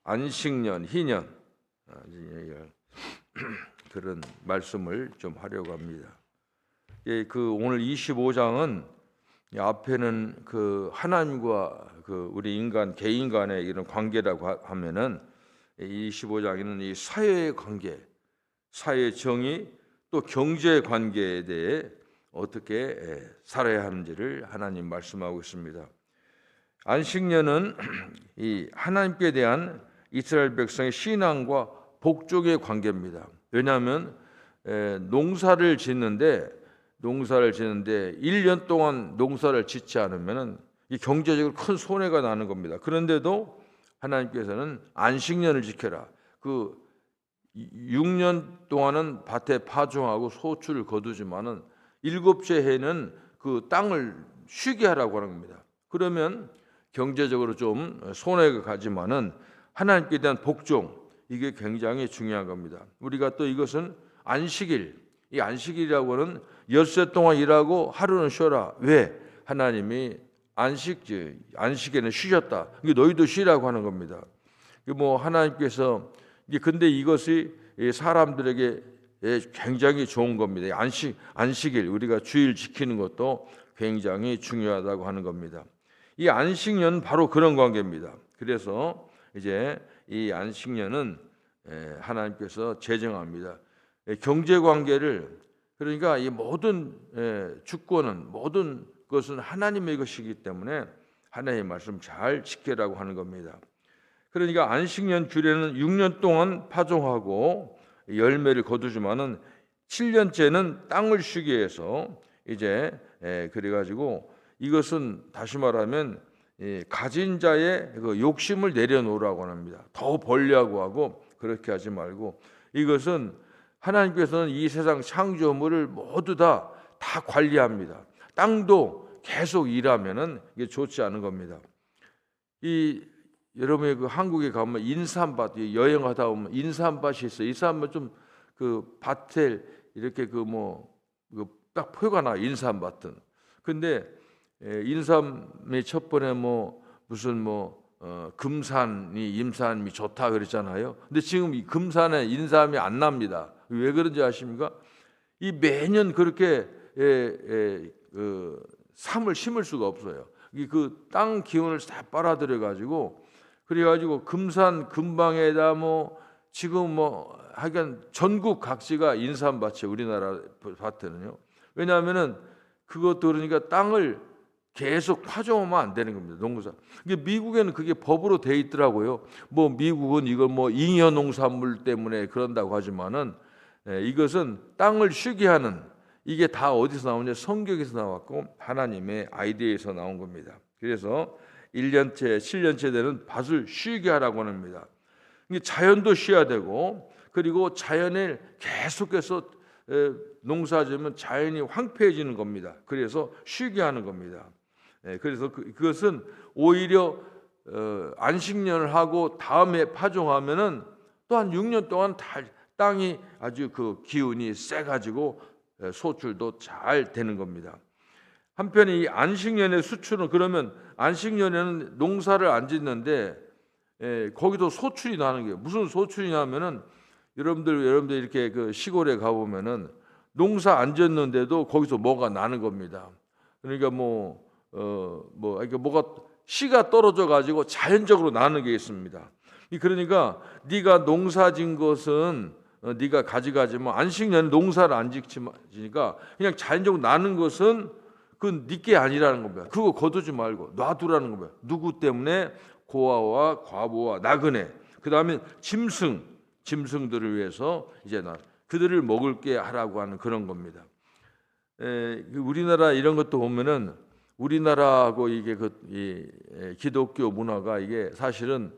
안식년, 희년 그런 말씀을 좀 하려고 합니다. 그 오늘 25장은 앞에는 그 하나님과 그 우리 인간 개인 간의 이런 관계라고 하면은 25장에는 이 사회의 관계, 사회 정의 또 경제 관계에 대해 어떻게 살아야 하는지를 하나님 말씀하고 있습니다. 안식년은 이 하나님께 대한 이스라엘 백성의 신앙과 복종의 관계입니다. 왜냐하면 농사를 짓는데 1년 동안 농사를 짓지 않으면 이 경제적으로 큰 손해가 나는 겁니다. 그런데도 하나님께서는 안식년을 지켜라. 그 6년 동안은 밭에 파종하고 소출을 거두지만은 7째 해는 그 땅을 쉬게 하라고 하는 겁니다. 그러면 경제적으로 좀 손해가 가지만은 하나님께 대한 복종, 이게 굉장히 중요한 겁니다. 우리가 또 이것은 안식일, 이 안식일이라고는 엿새 동안 일하고 하루는 쉬어라. 왜? 하나님이 안식에는 쉬셨다. 이게 너희도 쉬라고 하는 겁니다. 뭐 하나님께서 근데 이것이 사람들에게 굉장히 좋은 겁니다. 안식일 우리가 주일 지키는 것도 굉장히 중요하다고 하는 겁니다. 이 안식년은 바로 그런 관계입니다. 그래서 이제 이 안식년은 하나님께서 제정합니다. 경제 관계를 그러니까 이 모든 주권은 모든 것은 하나님의 것이기 때문에 하나님의 말씀 잘 지키라고 하는 겁니다. 그러니까 안식년 규례는 6년 동안 파종하고 열매를 거두지만은 7년째는 땅을 쉬게 해서 이제 그래가지고 이것은 다시 말하면 가진 자의 그 욕심을 내려놓으라고 합니다. 더 벌려고 하고 그렇게 하지 말고 이것은 하나님께서는 이 세상 창조물을 모두 다 관리합니다. 땅도 계속 일하면은 이게 좋지 않은 겁니다. 여러분이 그 한국에 가면 인삼밭 여행하다 보면 인삼밭이 있어요. 인삼은 좀 그 밭에 이렇게 딱 표가 나 인삼밭은. 근데 인삼이 첫 번에 무슨 금산이 임산이 좋다 그랬잖아요. 근데 지금 이 금산에 인삼이 안 납니다. 왜 그런지 아십니까? 이 매년 그렇게 삼을 심을 수가 없어요. 그 땅 기운을 다 빨아들여 가지고 그래가지고 금산 근방에다 지금 하여간 전국 각지가 인삼밭이 우리나라 밭에는요. 왜냐하면은 그것도 그러니까 땅을 계속 파종하면 안 되는 겁니다. 농사. 이게 미국에는 그게 법으로 돼 있더라고요. 미국은 이걸 잉여 농산물 때문에 그런다고 하지만은 이것은 땅을 쉬게 하는 이게 다 어디서 나오냐? 성경에서 나왔고 하나님의 아이디어에서 나온 겁니다. 그래서 1년째, 7년째 되는 밭을 쉬게 하라고 합니다. 자연도 쉬어야 되고 그리고 자연을 계속해서 농사지으면 자연이 황폐해지는 겁니다. 그래서 쉬게 하는 겁니다. 그래서 그것은 오히려 안식년을 하고 다음에 파종하면은 또한 6년 동안 땅이 아주 그 기운이 세가지고 소출도 잘 되는 겁니다. 한편에 이 안식년의 수출은 그러면 안식년에는 농사를 안 짓는데 거기도 소출이 나는 거예요. 무슨 소출이 나면은 여러분들 이렇게 그 시골에 가 보면은 농사 안 짓는데도 거기서 뭐가 나는 겁니다. 그러니까 이렇게 뭐가 씨가 떨어져 가지고 자연적으로 나는 게 있습니다. 그러니까 네가 농사진 것은 네가 가져가지만 안식년 농사를 안 지니까 그냥 자연적으로 나는 것은 그건 네게 아니라는 겁니다. 그거 거두지 말고 놔두라는 겁니다. 누구 때문에? 고아와 과부와 나그네, 그 다음에 짐승들을 위해서 이제 그들을 먹을게 하라고 하는 그런 겁니다. 우리나라 이런 것도 보면은 우리나라하고 이게 기독교 문화가 이게 사실은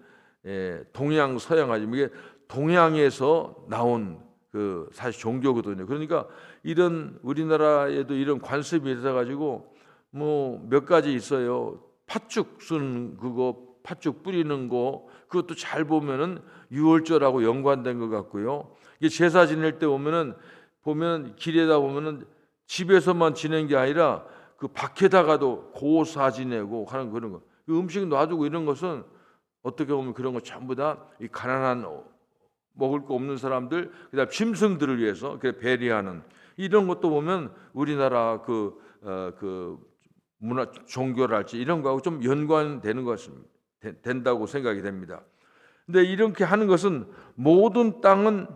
동양 서양하지 이게 동양에서 나온 그 사실 종교거든요. 그러니까 이런 우리나라에도 이런 관습이 있어 가지고 몇 가지 있어요. 팥죽 쓰는 그거, 팥죽 뿌리는 거, 그것도 잘 보면은 유월절하고 연관된 것 같고요. 이게 제사 지낼 때 보면 길에다 보면은 집에서만 지낸 게 아니라 그 밖에다가도 고사 지내고 하는 그런 거. 음식 놔두고 이런 것은 어떻게 보면 그런 거 전부 다 이 가난한 먹을 거 없는 사람들, 그다음 짐승들을 위해서 배려하는 이런 것도 보면 우리나라 그 문화 종교랄지 이런 거하고 좀 연관되는 것 같습니다. 된다고 생각이 됩니다. 근데 이렇게 하는 것은 모든 땅은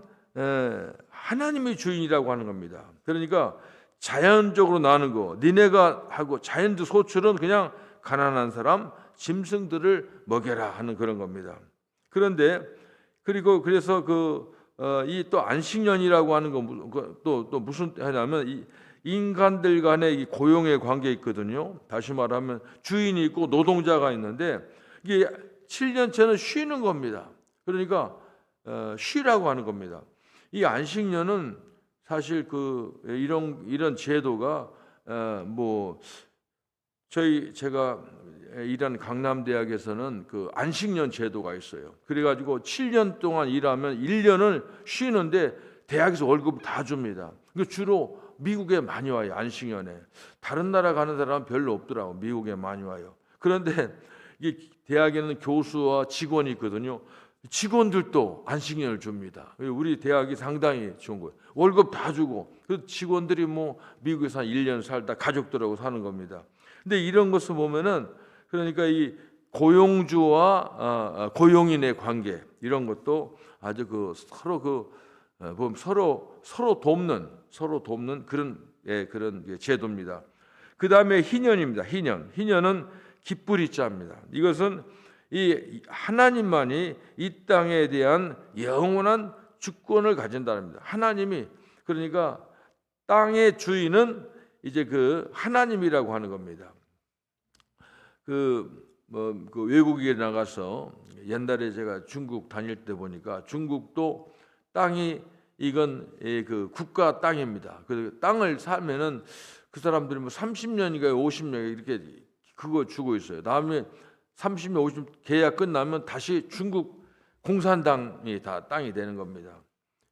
하나님의 주인이라고 하는 겁니다. 그러니까 자연적으로 나는 거, 니네가 하고 자연적 소출은 그냥 가난한 사람, 짐승들을 먹여라 하는 그런 겁니다. 그런데 그래서 이 또 안식년이라고 하는 거 또 무슨 하냐면 이 인간들 간의 이 고용의 관계 있거든요. 다시 말하면 주인이 있고 노동자가 있는데 이게 7년째는 쉬는 겁니다. 그러니까 쉬라고 하는 겁니다. 이 안식년은 사실 이런 제도가 제가 일한 강남대학에서는 그 안식년 제도가 있어요. 그래가지고 7년 동안 일하면 1년을 쉬는데 대학에서 월급 다 줍니다. 주로 미국에 많이 와요. 안식년에. 다른 나라 가는 사람은 별로 없더라고. 미국에 많이 와요. 그런데 이 대학에는 교수와 직원이 있거든요. 직원들도 안식년을 줍니다. 우리 대학이 상당히 좋은 거예요. 월급 다 주고 그 직원들이 미국에서 한 1년 살다 가족들하고 사는 겁니다. 근데 이런 것을 보면은 그러니까 이 고용주와 고용인의 관계 이런 것도 아주 서로 돕는 그런 제도입니다. 그 다음에 희년입니다. 희년은 기쁘리자입니다. 이것은 이 하나님만이 이 땅에 대한 영원한 주권을 가진다는 겁니다. 하나님이 그러니까 땅의 주인은 이제 하나님이라고 하는 겁니다. 외국에 나가서 옛날에 제가 중국 다닐 때 보니까 중국도 땅이 이건 국가 땅입니다. 그 땅을 사면은 그 사람들이 30년인가 50년 이렇게 그거 주고 있어요. 다음에 30년 50년 계약 끝나면 다시 중국 공산당이 다 땅이 되는 겁니다.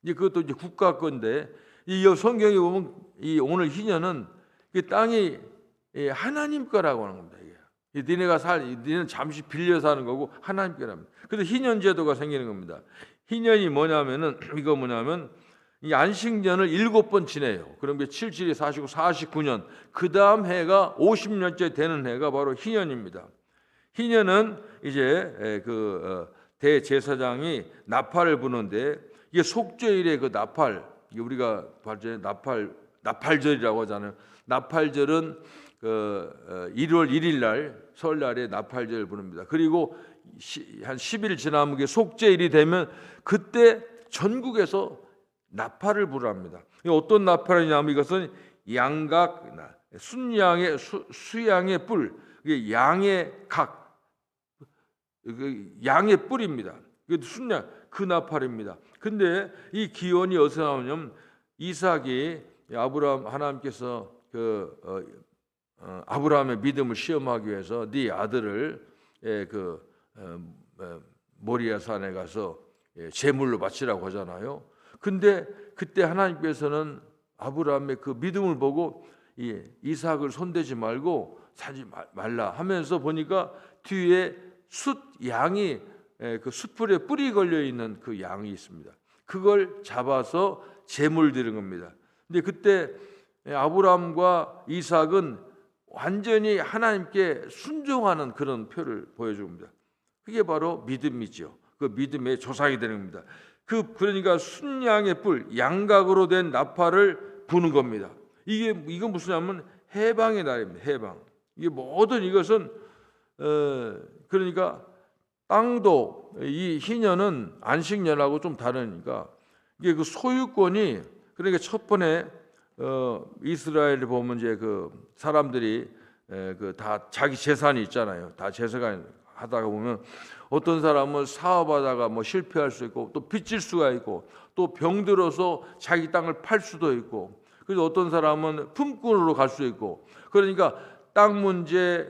이제 그것도 이제 국가 건데 이 성경에 보면 이 오늘 희년은 그 땅이 하나님 거라고 하는 겁니다. 이게 니네는 잠시 빌려 사는 거고 하나님 거랍니다. 그래서 희년 제도가 생기는 겁니다. 희년이 뭐냐면은 이 안식년을 7번 지내요. 그럼 77이 40, 49년. 그 다음 해가 50년째 되는 해가 바로 희년입니다. 희년은 이제 대제사장이 나팔을 부는데 이게 속죄일의 나팔, 우리가 나팔절이라고 하잖아요. 나팔절은 1월 1일 날 설날에 나팔절을 부릅니다. 그리고 한 10일 지나면 게 속죄일이 되면 그때 전국에서 나팔을 부릅니다. 어떤 나팔이냐면 이것은 양각 순양의 수양의 뿔, 양의 각, 양의 뿔입니다. 순양 그 나팔입니다. 근데 이 기원이 어디서 나오냐면 이삭이 하나님께서 아브라함의 믿음을 시험하기 위해서 네 아들을 모리아 산에 가서 제물로 바치라고 하잖아요. 근데 그때 하나님께서는 아브라함의 그 믿음을 보고 이삭을 손대지 말고 사지 말라 하면서 보니까 뒤에 양이 그 숯불에 뿔이 걸려 있는 그 양이 있습니다. 그걸 잡아서 제물 드린 겁니다. 근데 그때 아브라함과 이삭은 완전히 하나님께 순종하는 그런 표를 보여줍니다. 그게 바로 믿음이죠. 그 믿음의 조상이 되는 겁니다. 그러니까 순양의 뿔, 양각으로 된 나팔을 부는 겁니다. 이건 무슨냐면 해방의 날입니다. 해방. 이게 모든 이것은 그러니까 땅도 이 희년은 안식년하고 좀 다르니까 이게 그 소유권이 그러니까 첫 번에 이스라엘을 보면 이제 사람들이 다 자기 재산이 있잖아요. 다 재산이 하다가 보면 어떤 사람은 사업하다가 실패할 수 있고 또 빚질 수가 있고 또 병들어서 자기 땅을 팔 수도 있고 그래서 어떤 사람은 품꾼으로 갈 수 있고 그러니까 땅 문제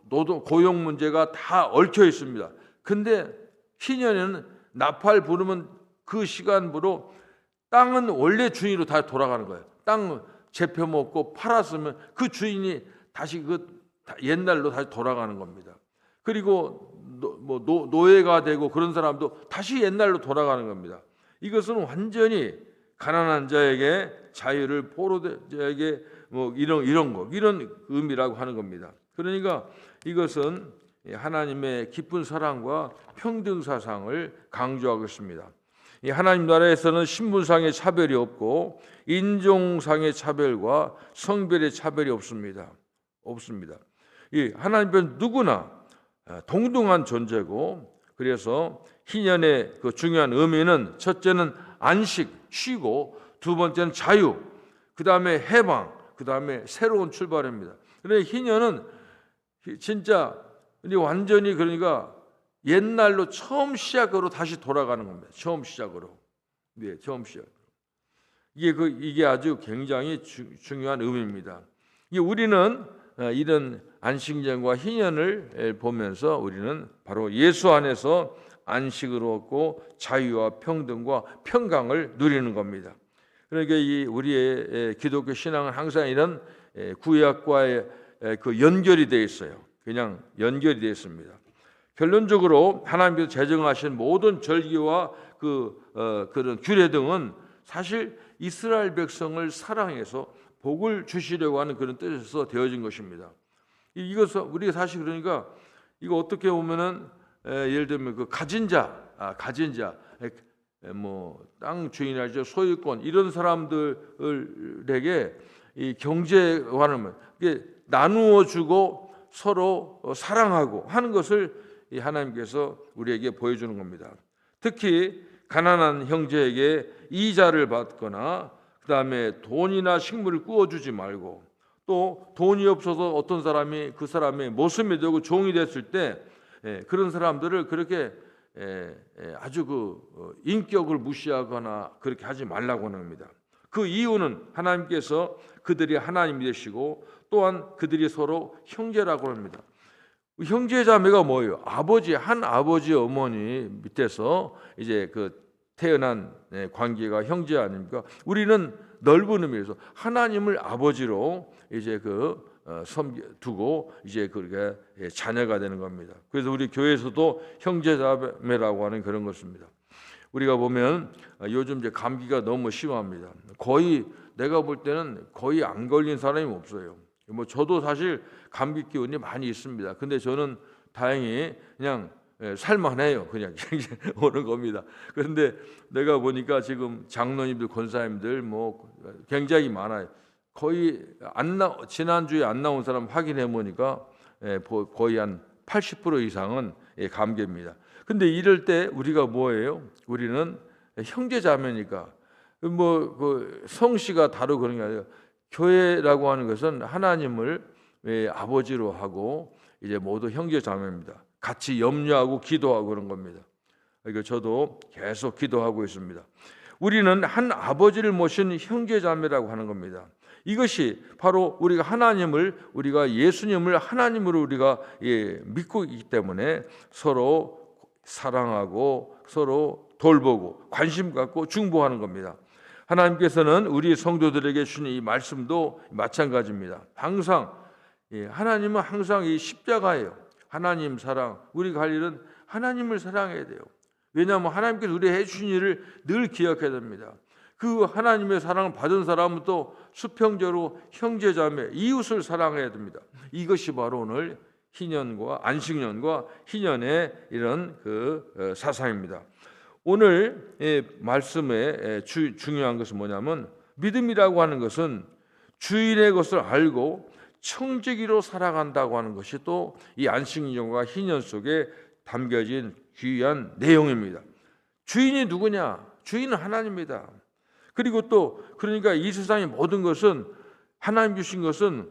노동 고용 문제가 다 얽혀 있습니다. 근데 희년에는 나팔 부르면 그 시간부로 땅은 원래 주인으로 다 돌아가는 거예요. 땅 재펴 먹고 팔았으면 그 주인이 다시 옛날로 다시 돌아가는 겁니다. 그리고 노예가 되고 그런 사람도 다시 옛날로 돌아가는 겁니다. 이것은 완전히 가난한 자에게 자유를, 포로자에게 이런 의미라고 하는 겁니다. 그러니까 이것은 하나님의 깊은 사랑과 평등 사상을 강조하고 있습니다. 이 하나님 나라에서는 신분상의 차별이 없고 인종상의 차별과 성별의 차별이 없습니다. 이 하나님은 누구나 동등한 존재고, 그래서 희년의 그 중요한 의미는 첫째는 안식, 쉬고, 두 번째는 자유, 그 다음에 해방, 그 다음에 새로운 출발입니다. 그런데 희년은 진짜 완전히, 그러니까 옛날로 처음 시작으로 다시 돌아가는 겁니다. 처음 시작으로. 네, 처음 시작. 이게 아주 굉장히 중요한 의미입니다. 우리는 이런 안식년과 희년을 보면서 우리는 바로 예수 안에서 안식을 얻고 자유와 평등과 평강을 누리는 겁니다. 그러니까 우리의 기독교 신앙은 항상 이런 구약과의 그 연결이 되어 있어요. 그냥 연결이 되어 있습니다. 결론적으로 하나님께서 제정하신 모든 절기와 그런 규례 등은 사실 이스라엘 백성을 사랑해서 복을 주시려고 하는 그런 뜻에서 되어진 것입니다. 이것은 우리가 사실, 그러니까 이거 어떻게 보면은 예를 들면 그 가진 자, 땅 주인이랄지 소유권 이런 사람들에게 이 경제관을 나누어 주고 서로 사랑하고 하는 것을 하나님께서 우리에게 보여주는 겁니다. 특히 가난한 형제에게 이자를 받거나 그 다음에 돈이나 식물을 구워주지 말고, 또 돈이 없어서 어떤 사람이 그 사람의 모습이 되고 종이 됐을 때 그런 사람들을 그렇게 아주 인격을 무시하거나 그렇게 하지 말라고 합니다. 그 이유는 하나님께서 그들이 하나님이 되시고 또한 그들이 서로 형제라고 합니다. 형제 자매가 뭐예요? 한 아버지 어머니 밑에서 이제 태어난 관계가 형제 아닙니까? 우리는 넓은 의미에서 하나님을 아버지로 이제 두고 이제 그게 자녀가 되는 겁니다. 그래서 우리 교회에서도 형제 자매라고 하는 그런 것입니다. 우리가 보면 요즘 이제 감기가 너무 심합니다. 거의 내가 볼 때는 거의 안 걸린 사람이 없어요. 저도 사실 감기 기운이 많이 있습니다. 근데 저는 다행히 그냥 살만해요. 그냥 오는 겁니다. 그런데 내가 보니까 지금 장로님들, 권사님들 굉장히 많아요. 거의 지난주에 안 나온 사람 확인해 보니까 거의 한 80% 이상은 감기입니다. 근데 이럴 때 우리가 뭐예요? 우리는 형제자매니까 성씨가 다르고 그런 게 아니라 교회라고 하는 것은 하나님을 아버지로 하고 이제 모두 형제자매입니다. 같이 염려하고 기도하고 그런 겁니다. 그러니까 저도 계속 기도하고 있습니다. 우리는 한 아버지를 모신 형제자매라고 하는 겁니다. 이것이 바로 우리가 예수님을 하나님으로 우리가 믿고 있기 때문에 서로 사랑하고 서로 돌보고 관심 갖고 중보하는 겁니다. 하나님께서는 우리 성도들에게 주신 이 말씀도 마찬가지입니다. 하나님은 항상 이 십자가예요. 하나님 사랑, 우리가 할 일은 하나님을 사랑해야 돼요. 왜냐하면 하나님께서 우리 해주신 일을 늘 기억해야 됩니다. 그 하나님의 사랑을 받은 사람은 또 수평적으로 형제자매, 이웃을 사랑해야 됩니다. 이것이 바로 오늘 안식년과 희년의 이런 사상입니다. 오늘 말씀의 중요한 것은 뭐냐면, 믿음이라고 하는 것은 주일의 것을 알고 청지기로 살아간다고 하는 것이 또 이 안식년과 희년 속에 담겨진 귀한 내용입니다. 주인이 누구냐? 주인은 하나님입니다. 그리고 또 그러니까 이 세상의 모든 것은 하나님 주신 것은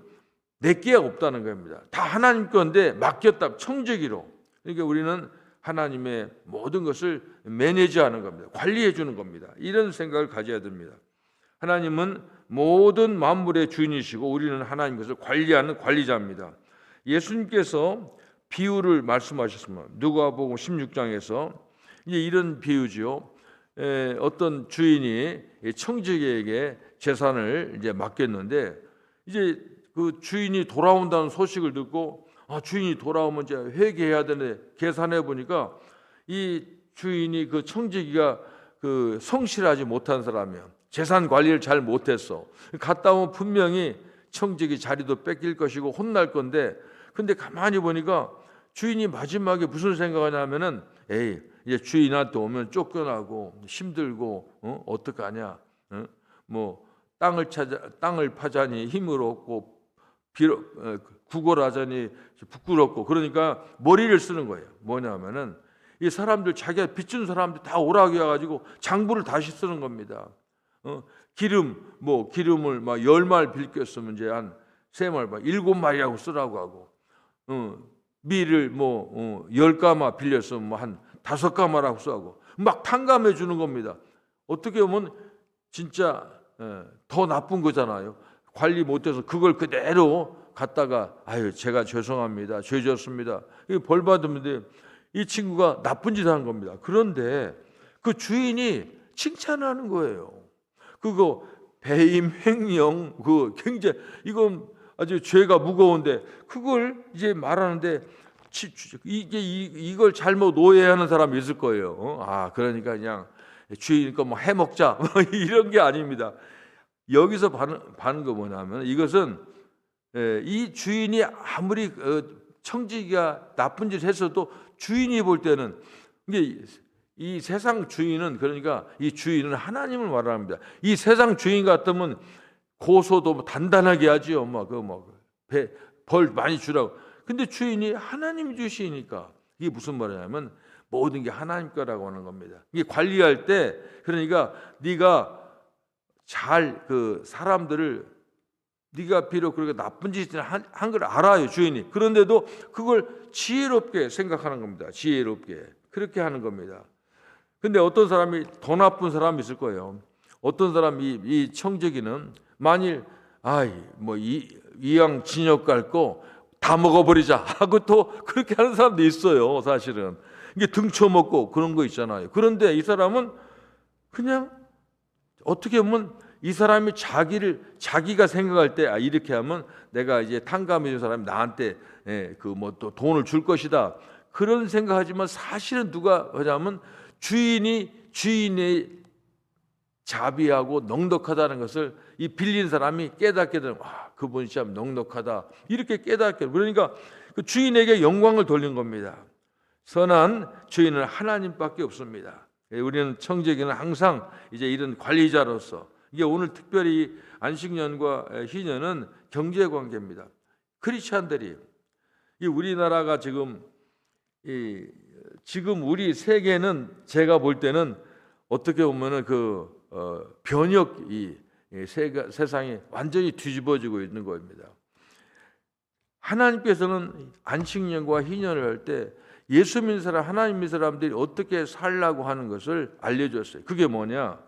내게 없다는 겁니다. 다 하나님 건데 맡겼다, 청지기로. 그러니까 우리는 하나님의 모든 것을 매니지하는 겁니다. 관리해 주는 겁니다. 이런 생각을 가져야 됩니다. 하나님은 모든 만물의 주인이시고 우리는 하나님 것을 관리하는 관리자입니다. 예수님께서 비유를 말씀하셨습니다. 누가복음 16장에서 이제 이런 비유지요. 어떤 주인이 청지기에게 재산을 이제 맡겼는데 이제 그 주인이 돌아온다는 소식을 듣고 주인이 돌아오면 이제 회개해야 되는데 계산해 보니까 이 주인이 그 청지기가 그 성실하지 못한 사람이야. 재산 관리를 잘 못했어. 갔다 오면 분명히 청지기 자리도 뺏길 것이고 혼날 건데, 근데 가만히 보니까 주인이 마지막에 무슨 생각하냐면은 에이, 이제 주인한테 오면 쫓겨나고 힘들고 어떡하냐? 뭐 땅을 파자니 힘을 얻고 구걸하자니 부끄럽고, 그러니까 머리를 쓰는 거예요. 뭐냐면은 이 사람들, 자기가 빚준 사람들 다 오라고 해가지고 장부를 다시 쓰는 겁니다. 기름을 막 10말 빌겼으면 이제 한 3말, 7말이라고 쓰라고 하고, 밀을 10가마 빌렸으면 뭐 한 5가마라고 쓰고 막 탕감해 주는 겁니다. 어떻게 보면 진짜 더 나쁜 거잖아요. 관리 못해서 그걸 그대로 갖다가 제가 죄송합니다, 죄졌습니다, 벌 받으면 돼. 이 친구가 나쁜 짓을 한 겁니다. 그런데 그 주인이 칭찬하는 거예요. 그거 배임 횡령, 그 굉장히 이건 아주 죄가 무거운데 그걸 이제 말하는데 이걸 잘못 오해하는 사람이 있을 거예요. 그러니까 그냥 주인 거 뭐 해먹자 이런 게 아닙니다. 여기서 봐는 거 뭐냐면, 이것은 이 주인이 아무리 청지기가 나쁜 짓을 했어도 주인이 볼 때는, 이게 이 세상 주인은, 그러니까 이 주인은 하나님을 말합니다. 이 세상 주인 같으면 고소도 단단하게 하지요. 벌 많이 주라고. 근데 주인이 하나님 주시니까, 이게 무슨 말이냐면 모든 게 하나님 거라고 하는 겁니다. 이게 관리할 때, 그러니까 네가 잘 그 사람들을, 네가 비록 그렇게 나쁜 짓을 한 걸 알아요, 주인이. 그런데도 그걸 지혜롭게 생각하는 겁니다. 지혜롭게 그렇게 하는 겁니다. 근데 어떤 사람이, 더 나쁜 사람이 있을 거예요. 어떤 사람이, 이 청지기는 만일 이왕 징역 갈 거 다 먹어버리자 하고 또 그렇게 하는 사람도 있어요. 사실은 이게 등쳐먹고 그런 거 있잖아요. 그런데 이 사람은 그냥 어떻게 보면 이 사람이 자기가 생각할 때 이렇게 하면 내가 이제 탕감해 준 사람이 나한테 또 돈을 줄 것이다, 그런 생각하지만, 사실은 누가 하냐면 주인의 자비하고 넉넉하다는 것을 이 빌린 사람이 깨닫게 되는, 그분이 참 넉넉하다, 이렇게 깨닫게. 그러니까 그 주인에게 영광을 돌린 겁니다. 선한 주인은 하나님밖에 없습니다. 우리는 청지기는 항상 이제 이런 관리자로서, 이게 오늘 특별히 안식년과 희년은 경제 관계입니다. 크리스찬들이, 이 우리나라가 지금 우리 세계는, 제가 볼 때는 어떻게 보면은 변혁이 세상이 완전히 뒤집어지고 있는 겁니다. 하나님께서는 안식년과 희년을 할 때 예수 믿는 사람, 하나님 믿는 사람들이 어떻게 살라고 하는 것을 알려줬어요. 그게 뭐냐?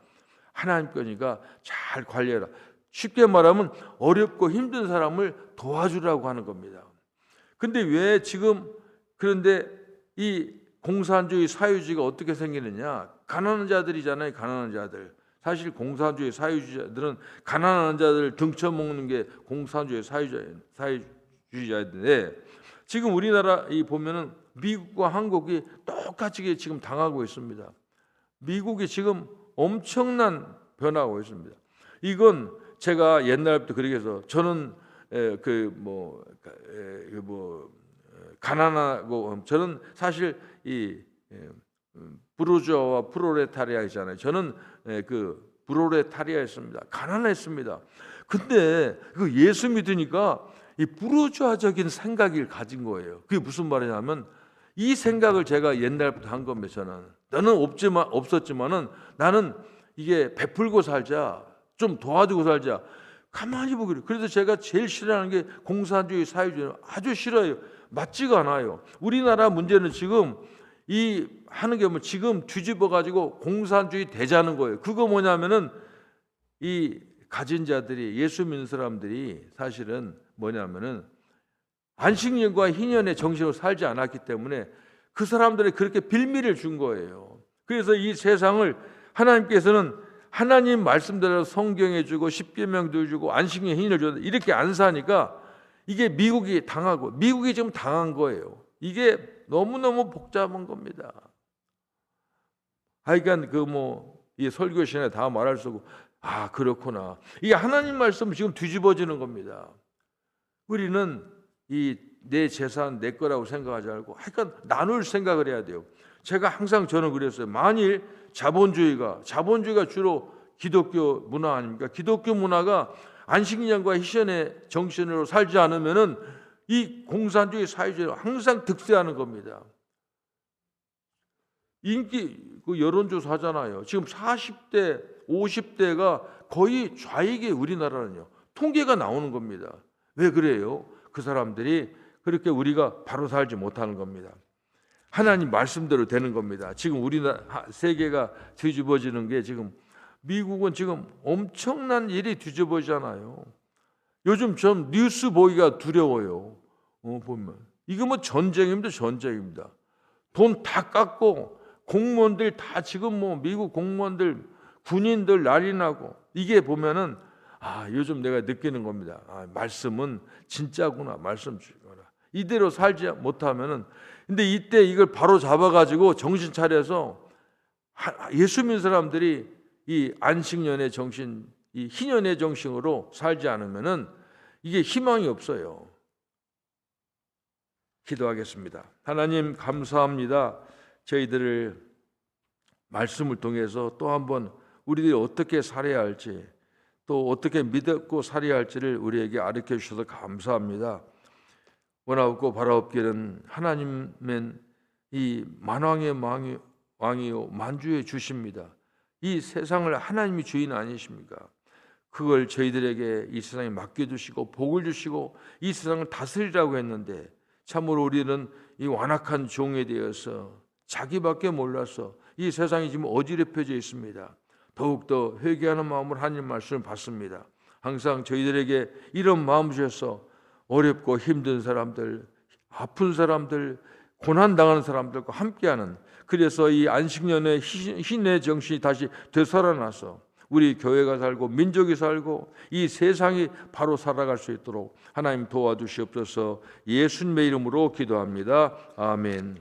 하나님 거니까 잘 관리해라. 쉽게 말하면 어렵고 힘든 사람을 도와주라고 하는 겁니다. 근데 왜 지금, 그런데 이 공산주의 사회주의가 어떻게 생기느냐? 가난한 자들이잖아요. 가난한 자들. 사실 공산주의 사회주의자들은 가난한 자들 등쳐먹는 게 공산주의 사회주의자인데, 지금 우리나라 보면은 미국과 한국이 똑같이 지금 당하고 있습니다. 미국이 지금 엄청난 변화가 있습니다. 이건 제가 옛날부터 그렇게 해서, 저는 가난하고, 저는 사실 이 부르주아와 프롤레타리아이잖아요. 저는 프롤레타리아였습니다. 가난했습니다. 근데 그 예수 믿으니까 이 부르주아적인 생각을 가진 거예요. 그게 무슨 말이냐면, 이 생각을 제가 옛날부터 한 겁니다. 나는 없었지만은 나는 이게 베풀고 살자, 좀 도와주고 살자. 가만히 보기로. 그래서 제가 제일 싫어하는 게 공산주의, 사회주의. 아주 싫어요. 맞지가 않아요. 우리나라 문제는 지금 하는 게 지금 뒤집어 가지고 공산주의 되자는 거예요. 그거 뭐냐면은 이 가진 자들이, 예수 믿는 사람들이 사실은 뭐냐면은 안식년과 희년의 정신으로 살지 않았기 때문에 그 사람들이 그렇게 빌미를 준 거예요. 그래서 이 세상을 하나님께서는 하나님 말씀대로 성경에 주고 십계명도 주고 안식년, 희년을 주고 이렇게 안 사니까 이게 미국이 당하고 미국이 지금 당한 거예요. 이게 너무너무 복잡한 겁니다. 하여간 이 설교 시간에 다 말할 수 없고 그렇구나. 이게 하나님 말씀 지금 뒤집어지는 겁니다. 우리는 이 내 재산 내 거라고 생각하지 말고 하여간 나눌 생각을 해야 돼요. 제가 항상 저는 그랬어요. 만일 자본주의가 주로 기독교 문화 아닙니까? 기독교 문화가 안식년과 희년의 정신으로 살지 않으면은 이 공산주의 사회주의는 항상 득세하는 겁니다. 인기 여론조사 하잖아요. 지금 40대, 50대가 거의 좌익의 우리나라는요. 통계가 나오는 겁니다. 왜 그래요? 그 사람들이 그렇게 우리가 바로 살지 못하는 겁니다. 하나님 말씀대로 되는 겁니다. 지금 우리나라 세계가 뒤집어지는 게 지금 미국은 지금 엄청난 일이 뒤집어지잖아요. 요즘 전 뉴스 보기가 두려워요. 보면 이거 전쟁입니다. 전쟁입니다. 돈 다 깎고 공무원들 다 지금 미국 공무원들 군인들 난리 나고 이게 보면은 요즘 내가 느끼는 겁니다. 말씀은 진짜구나. 말씀 주거나 이대로 살지 못하면은 근데 이때 이걸 바로 잡아가지고 정신 차려서 예수 믿는 사람들이 이 안식년의 정신, 이 희년의 정신으로 살지 않으면은 이게 희망이 없어요. 기도하겠습니다. 하나님 감사합니다. 저희들을 말씀을 통해서 또 한번 우리들이 어떻게 살아야 할지 또 어떻게 믿고 살아야 할지를 우리에게 가르쳐 주셔서 감사합니다. 원하옵고 바라옵기는 하나님은 이 만왕의 왕이요 만주의 주십니다. 이 세상을 하나님이 주인 아니십니까? 그걸 저희들에게 이 세상에 맡겨주시고 복을 주시고 이 세상을 다스리라고 했는데 참으로 우리는 이 완악한 종에 대해서 자기밖에 몰라서 이 세상이 지금 어지럽혀져 있습니다. 더욱더 회개하는 마음으로 하나님 말씀을 받습니다. 항상 저희들에게 이런 마음 주셔서 어렵고 힘든 사람들, 아픈 사람들, 고난당하는 사람들과 함께하는 그래서 이 안식년의 희년의 정신이 다시 되살아나서 우리 교회가 살고 민족이 살고 이 세상이 바로 살아갈 수 있도록 하나님 도와주시옵소서. 예수님의 이름으로 기도합니다. 아멘.